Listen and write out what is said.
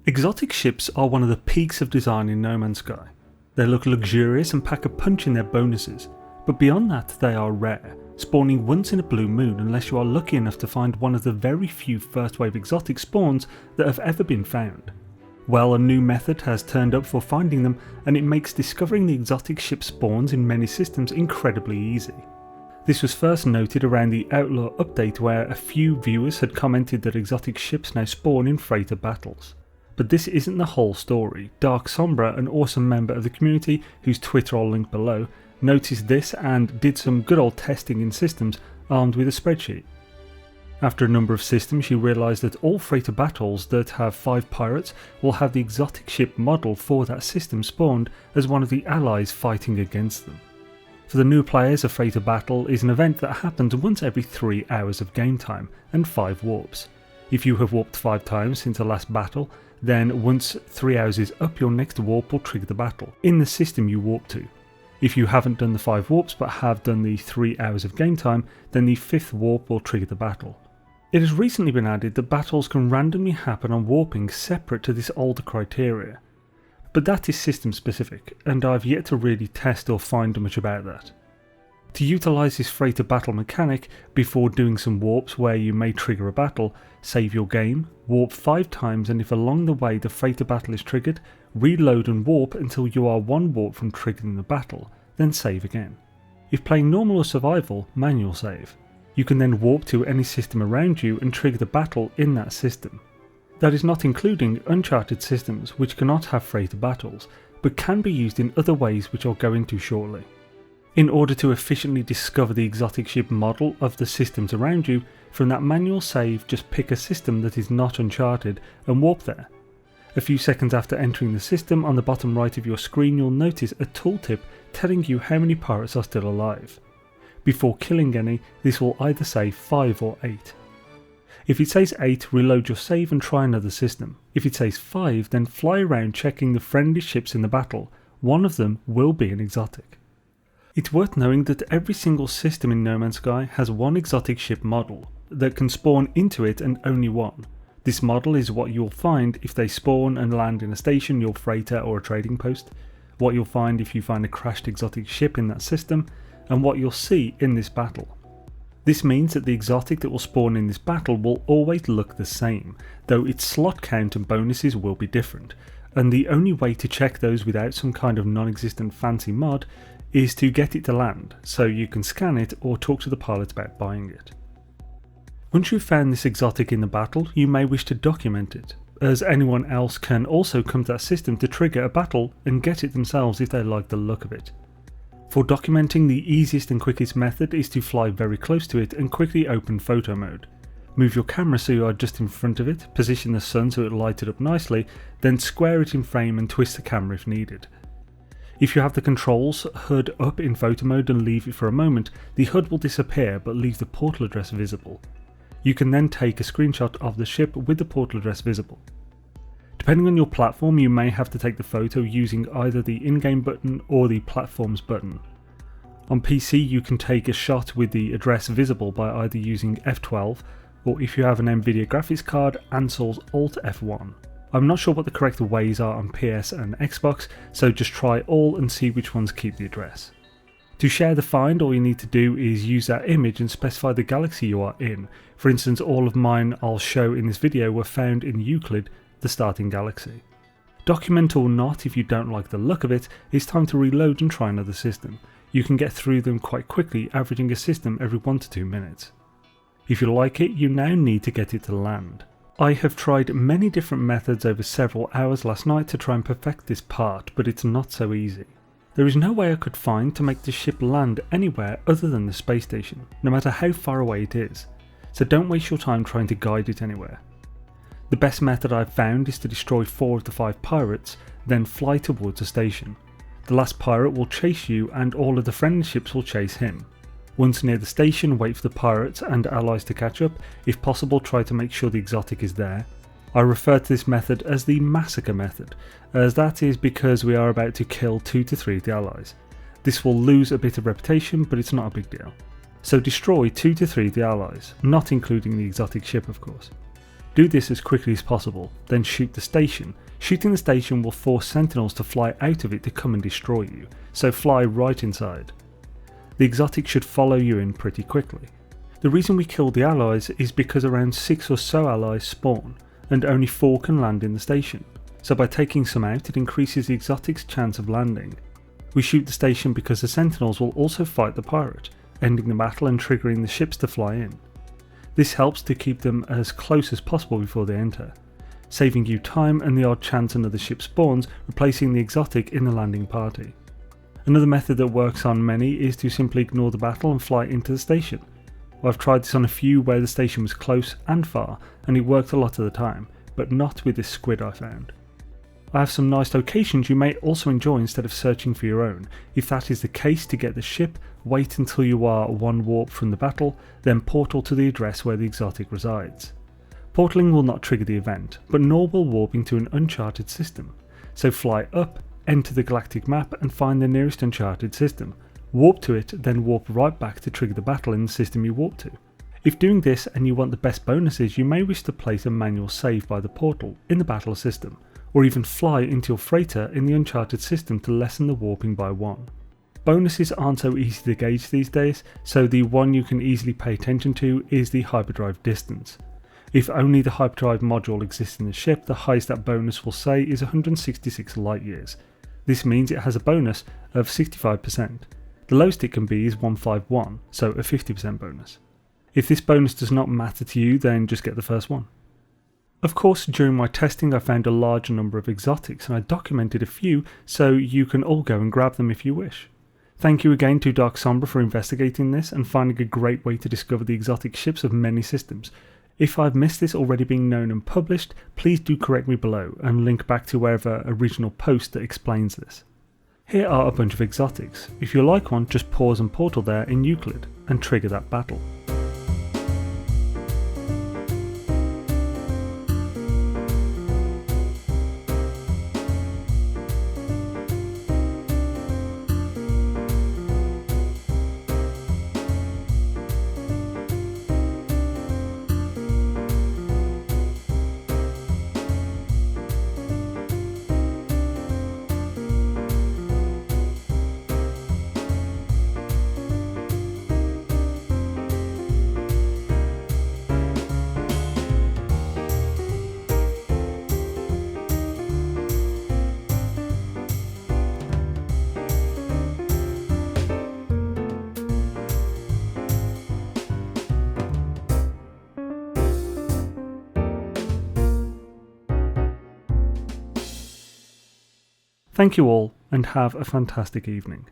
Exotic ships are one of the peaks of design in No Man's Sky. They look luxurious and pack a punch in their bonuses, but beyond that they are rare, spawning once in a blue moon unless you are lucky enough to find one of the very few first wave exotic spawns that have ever been found. Well, a new method has turned up for finding them, and it makes discovering the exotic ship spawns in many systems incredibly easy. This was first noted around the Outlaw update, where a few viewers had commented that exotic ships now spawn in freighter battles. But this isn't the whole story. Dark Sombra, an awesome member of the community whose Twitter I'll link below, noticed this and did some good old testing in systems armed with a spreadsheet. After a number of systems, she realised that all freighter battles that have 5 pirates will have the exotic ship model for that system spawned as one of the allies fighting against them. For the new players, a freighter battle is an event that happens once every 3 hours of game time and 5 warps. If you have warped 5 times since the last battle, then once 3 hours is up, your next warp will trigger the battle in the system you warp to. If you haven't done the 5 warps but have done the 3 hours of game time, then the 5th warp will trigger the battle. It has recently been added that battles can randomly happen on warping separate to this older criteria, but that is system specific, and I've yet to really test or find much about that. To utilise this freighter battle mechanic before doing some warps where you may trigger a battle, save your game, warp 5 times, and if along the way the freighter battle is triggered, reload and warp until you are 1 warp from triggering the battle, then save again. If playing normal or survival, manual save. You can then warp to any system around you and trigger the battle in that system. That is not including uncharted systems which cannot have freighter battles, but can be used in other ways which I'll go into shortly. In order to efficiently discover the exotic ship model of the systems around you, from that manual save just pick a system that is not uncharted and warp there. A few seconds after entering the system, on the bottom right of your screen you'll notice a tooltip telling you how many pirates are still alive. Before killing any, this will either say 5 or 8. If it says 8, reload your save and try another system. If it says 5, then fly around checking the friendly ships in the battle. One of them will be an exotic. It's worth knowing that every single system in No Man's Sky has one exotic ship model that can spawn into it, and only one. This model is what you'll find if they spawn and land in a station, your freighter or a trading post, what you'll find if you find a crashed exotic ship in that system, and what you'll see in this battle. This means that the exotic that will spawn in this battle will always look the same, though its slot count and bonuses will be different, and the only way to check those without some kind of non-existent fancy mod is to get it to land, so you can scan it or talk to the pilot about buying it. Once you've found this exotic in the battle, you may wish to document it, as anyone else can also come to that system to trigger a battle and get it themselves if they like the look of it. For documenting, the easiest and quickest method is to fly very close to it and quickly open photo mode. Move your camera so you are just in front of it, position the sun so it lights it up nicely, then square it in frame and twist the camera if needed. If you have the controls HUD up in photo mode and leave it for a moment, the HUD will disappear but leave the portal address visible. You can then take a screenshot of the ship with the portal address visible. Depending on your platform, you may have to take the photo using either the in-game button or the platforms button. On PC you can take a shot with the address visible by either using F12 or, if you have an Nvidia graphics card, Ansel's Alt F1. I'm not sure what the correct ways are on PS and Xbox, so just try all and see which ones keep the address. To share the find, all you need to do is use that image and specify the galaxy you are in. For instance, all of mine I'll show in this video were found in Euclid, the starting galaxy. Document or not, if you don't like the look of it, it's time to reload and try another system. You can get through them quite quickly, averaging a system every 1 to 2 minutes. If you like it, you now need to get it to land. I have tried many different methods over several hours last night to try and perfect this part, but it's not so easy. There is no way I could find to make the ship land anywhere other than the space station, no matter how far away it is, so don't waste your time trying to guide it anywhere. The best method I've found is to destroy 4 of the 5 pirates, then fly towards a station. The last pirate will chase you and all of the friendly ships will chase him. Once near the station, wait for the pirates and allies to catch up. If possible, try to make sure the exotic is there. I refer to this method as the Massacre Method, as that is because we are about to kill 2 to 3 of the allies. This will lose a bit of reputation, but it's not a big deal. So destroy 2 to 3 of the allies, not including the exotic ship of course. Do this as quickly as possible, then shoot the station. Shooting the station will force sentinels to fly out of it to come and destroy you, so fly right inside. The exotic should follow you in pretty quickly. The reason we kill the allies is because around 6 or so allies spawn, and only 4 can land in the station, so by taking some out it increases the exotic's chance of landing. We shoot the station because the sentinels will also fight the pirate, ending the battle and triggering the ships to fly in. This helps to keep them as close as possible before they enter, saving you time and the odd chance another ship spawns, replacing the exotic in the landing party. Another method that works on many is to simply ignore the battle and fly into the station. I've tried this on a few where the station was close and far, and it worked a lot of the time, but not with this squid I found. I have some nice locations you may also enjoy instead of searching for your own. If that is the case, to get the ship, wait until you are 1 warp from the battle, then portal to the address where the exotic resides. Portaling will not trigger the event, but nor will warping to an uncharted system. So fly up, enter the galactic map and find the nearest uncharted system. Warp to it, then warp right back to trigger the battle in the system you warp to. If doing this and you want the best bonuses, you may wish to place a manual save by the portal in the battle system, or even fly into your freighter in the uncharted system to lessen the warping by 1. Bonuses aren't so easy to gauge these days, so the one you can easily pay attention to is the hyperdrive distance. If only the hyperdrive module exists in the ship, the highest that bonus will say is 166 light years. This means it has a bonus of 65%. The lowest it can be is 151, so a 50% bonus. If this bonus does not matter to you, then just get the first one. Of course, during my testing I found a large number of exotics and I documented a few, so you can all go and grab them if you wish. Thank you again to Dark Sombra for investigating this and finding a great way to discover the exotic ships of many systems. If I've missed this already being known and published, please do correct me below and link back to wherever original post that explains this. Here are a bunch of exotics. If you like one, just pause and portal there in Euclid and trigger that battle. Thank you all and have a fantastic evening.